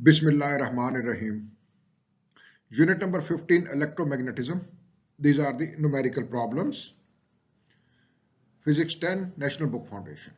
Bismillahirrahmanirrahim. Unit number 15, Electromagnetism. These are the numerical problems. Physics 10, National Book Foundation.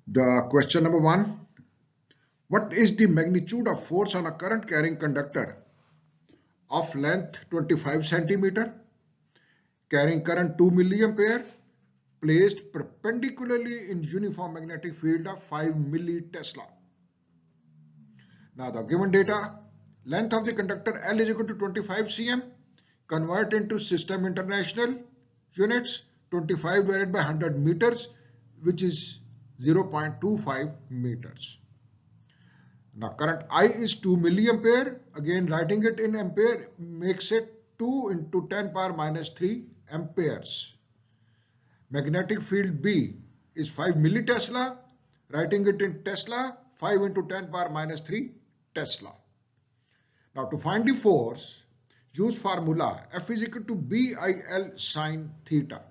The question number 1. What is the magnitude of force on a current carrying conductor of length 25 centimeter, carrying current 2 milliampere, placed perpendicularly in uniform magnetic field of 5 millitesla? Now the given data, length of the conductor L is equal to 25 cm, convert into system international units, 25 divided by 100 meters, which is 0.25 meters. Now current I is 2 milliampere, again writing it in ampere makes it 2 into 10 power minus 3 amperes. Magnetic field B is 5 millitesla, writing it in Tesla, 5 into 10 power minus 3 Tesla. Now to find the force, use formula F is equal to BIL sine theta,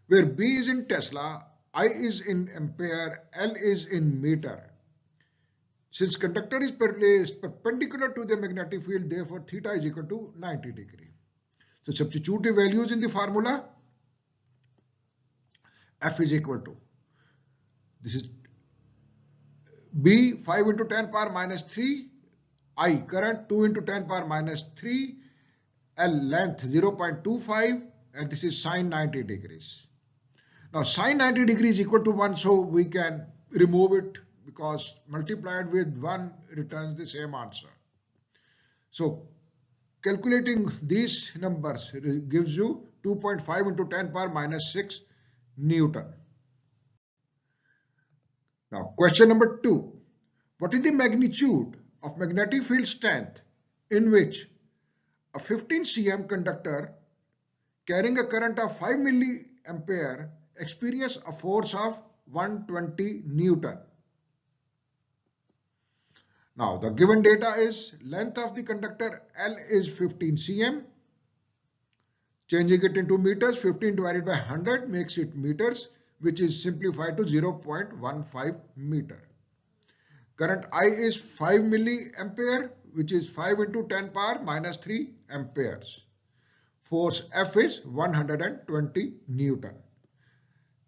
where B is in Tesla, I is in ampere, L is in meter. Since conductor is placed perpendicular to the magnetic field, therefore theta is equal to 90 degree. So substitute the values in the formula. F is equal to, this is B 5 into 10 power minus 3, I current 2 into 10 power minus 3, L length 0.25, and this is sine 90 degrees. Now sine 90 degrees is equal to 1, so we can remove it because multiplied with 1 returns the same answer. So calculating these numbers gives you 2.5 into 10 power minus 6 Newton. Now question number 2. What is the magnitude of magnetic field strength in which a 15 cm conductor carrying a current of 5 milliampere experience a force of 120 Newton? Now the given data is length of the conductor L is 15 cm. Changing it into meters, 15 divided by 100 makes it meters, which is simplified to 0.15 meter. Current I is 5 milliampere, which is 5 into 10 power minus 3 amperes. Force F is 120 Newton.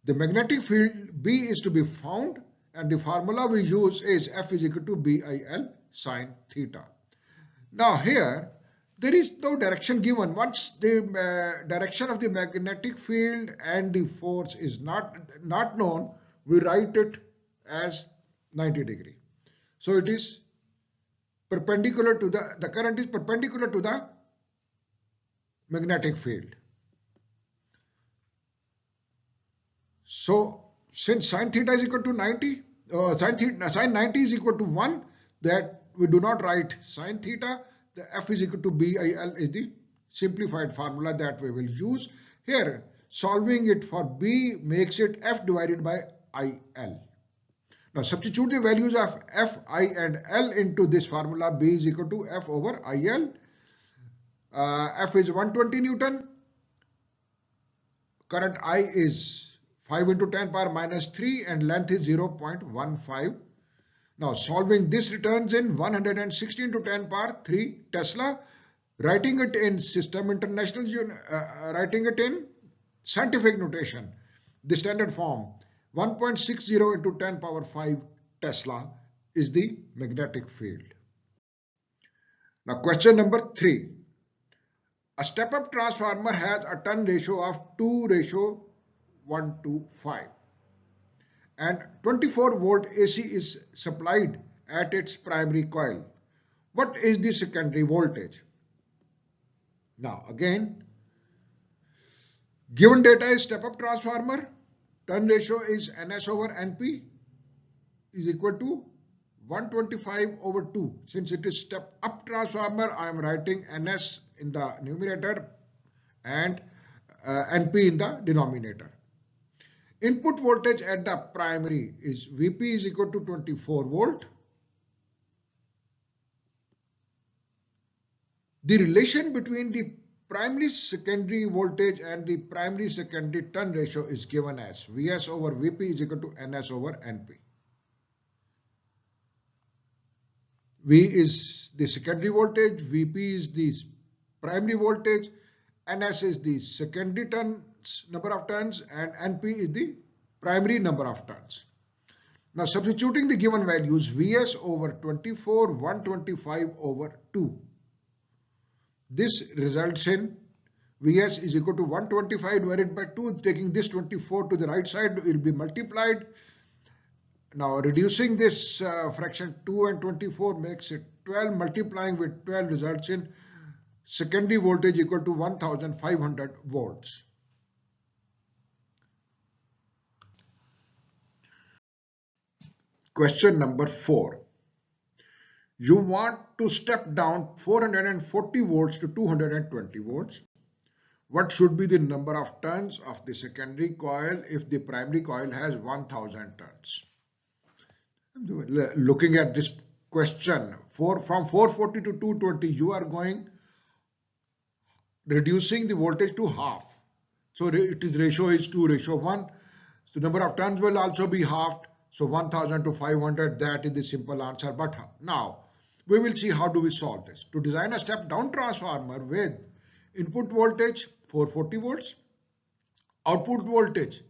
The magnetic field B is to be found, and the formula we use is F is equal to BIL sine theta. Now here there is no direction given. Once the direction of the magnetic field and the force is not known, we write it as 90 degree. So it is perpendicular to the current is perpendicular to the magnetic field. So since sine theta is equal to 90, sine 90 is equal to 1, that we do not write sine theta. The F is equal to BIL is the simplified formula that we will use. Here solving it for B makes it F divided by IL. Now substitute the values of F, I and L into this formula. B is equal to F over IL. F is 120 Newton. Current I is 5 into 10 power minus 3 and length is 0.15. Now solving this returns in 116 to 10 power 3 Tesla. Writing it in system international, writing it in scientific notation, the standard form, 1.60 into 10 power 5 Tesla is the magnetic field. Now question number 3. A step-up transformer has a turn ratio of 2:1:5. And 24 volt AC is supplied at its primary coil. What is the secondary voltage? Now again, given data is step-up transformer, turn ratio is NS over NP is equal to 125 over 2. Since it is step-up transformer, I am writing NS in the numerator and NP in the denominator. Input voltage at the primary is Vp is equal to 24 volt. The relation between the primary secondary voltage and the primary secondary turn ratio is given as Vs over Vp is equal to Ns over Np. V is the secondary voltage, Vp is the primary voltage, Ns is the secondary turns, number of turns, and Np is the primary number of turns. Now substituting the given values, Vs over 24, 125 over 2. This results in Vs is equal to 125 divided by 2. Taking this 24 to the right side will be multiplied. Now reducing this fraction 2 and 24 makes it 12. Multiplying with 12 results in secondary voltage equal to 1500 volts. Question number 4. You want to step down 440 volts to 220 volts. What should be the number of turns of the secondary coil if the primary coil has 1000 turns? Looking at this question, from 440 to 220, you are going reducing the voltage to half. So ratio is 2:1. So number of turns will also be halved. So 1000 to 500, that is the simple answer. But now we will see how do we solve this. To design a step down transformer with input voltage 440 volts, output voltage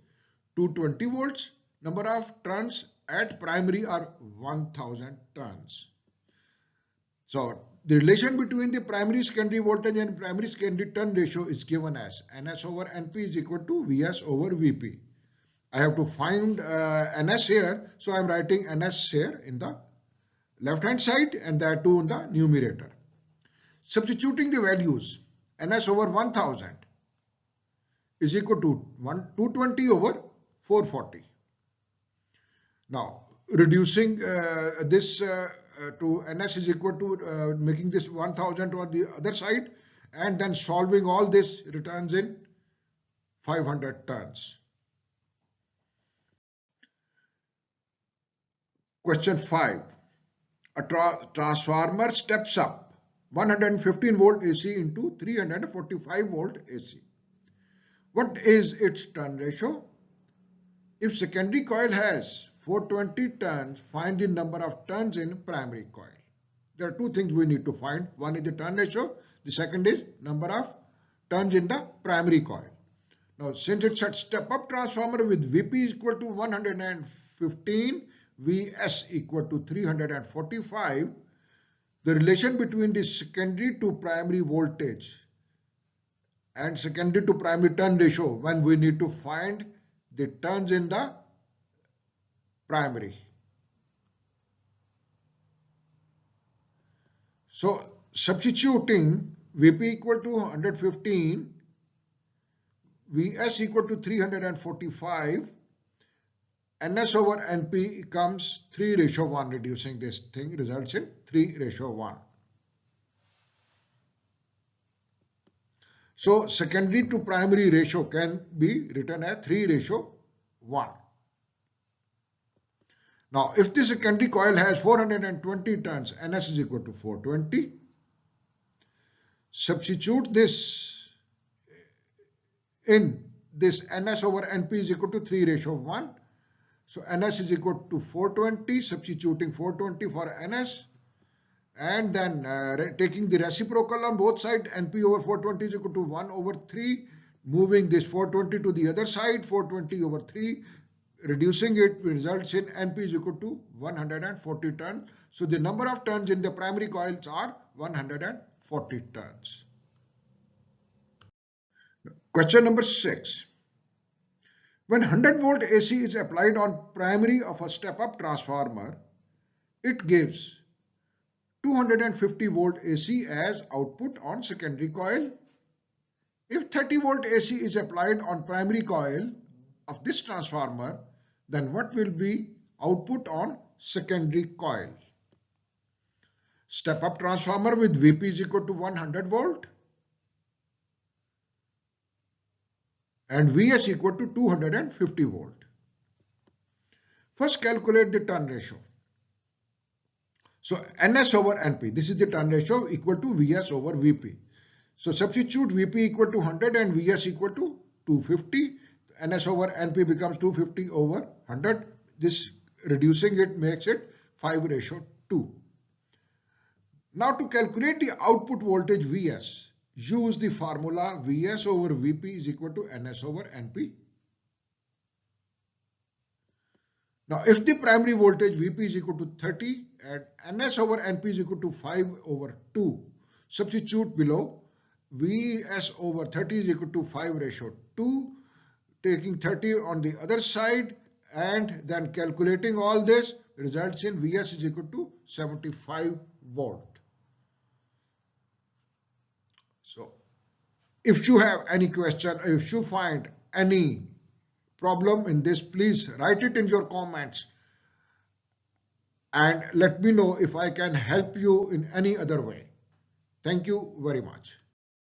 220 volts, number of turns at primary are 1000 turns. So the relation between the primary secondary voltage and primary secondary turn ratio is given as Ns over Np is equal to Vs over Vp. I have to find Ns here, so I am writing Ns here in the left hand side and that too in the numerator. Substituting the values, Ns over 1000 is equal to 220 over 440. Now reducing this to Ns is equal to making this 1000 on the other side, and then solving all this returns in 500 turns. Question 5. A transformer steps up 115 volt AC into 345 volt AC. What is its turn ratio? If secondary coil has 420 turns, find the number of turns in primary coil. There are two things we need to find. One is the turn ratio. The second is number of turns in the primary coil. Now, since it's a step-up transformer with Vp is equal to 115, Vs equal to 345, the relation between the secondary to primary voltage and secondary to primary turn ratio when we need to find the turns in the primary. So substituting Vp equal to 115, Vs equal to 345, Ns over Np comes 3:1. Reducing this thing results in 3:1. So secondary to primary ratio can be written as 3:1. Now if the secondary coil has 420 turns, Ns is equal to 420. Substitute this in this Ns over Np is equal to 3:1. So Ns is equal to 420, substituting 420 for Ns, and then taking the reciprocal on both sides, Np over 420 is equal to 1 over 3, moving this 420 to the other side, 420 over 3, reducing it results in Np is equal to 140 turns. So the number of turns in the primary coils are 140 turns. Question number 6. When 100 volt AC is applied on primary of a step-up transformer, it gives 250 volt AC as output on secondary coil. If 30 volt AC is applied on primary coil of this transformer, then what will be output on secondary coil? Step-up transformer with Vp is equal to 100 volt. And Vs equal to 250 volt. First calculate the turn ratio. So Ns over Np, this is the turn ratio equal to Vs over Vp. So substitute Vp equal to 100 and Vs equal to 250. Ns over Np becomes 250 over 100. This reducing it makes it 5:2. Now to calculate the output voltage Vs, use the formula Vs over Vp is equal to Ns over Np. Now if the primary voltage Vp is equal to 30 and Ns over Np is equal to 5 over 2, substitute below. Vs over 30 is equal to 5 ratio 2, taking 30 on the other side and then calculating all this results in Vs is equal to 75 volt. So if you have any question, if you find any problem in this, please write it in your comments and let me know if I can help you in any other way. Thank you very much.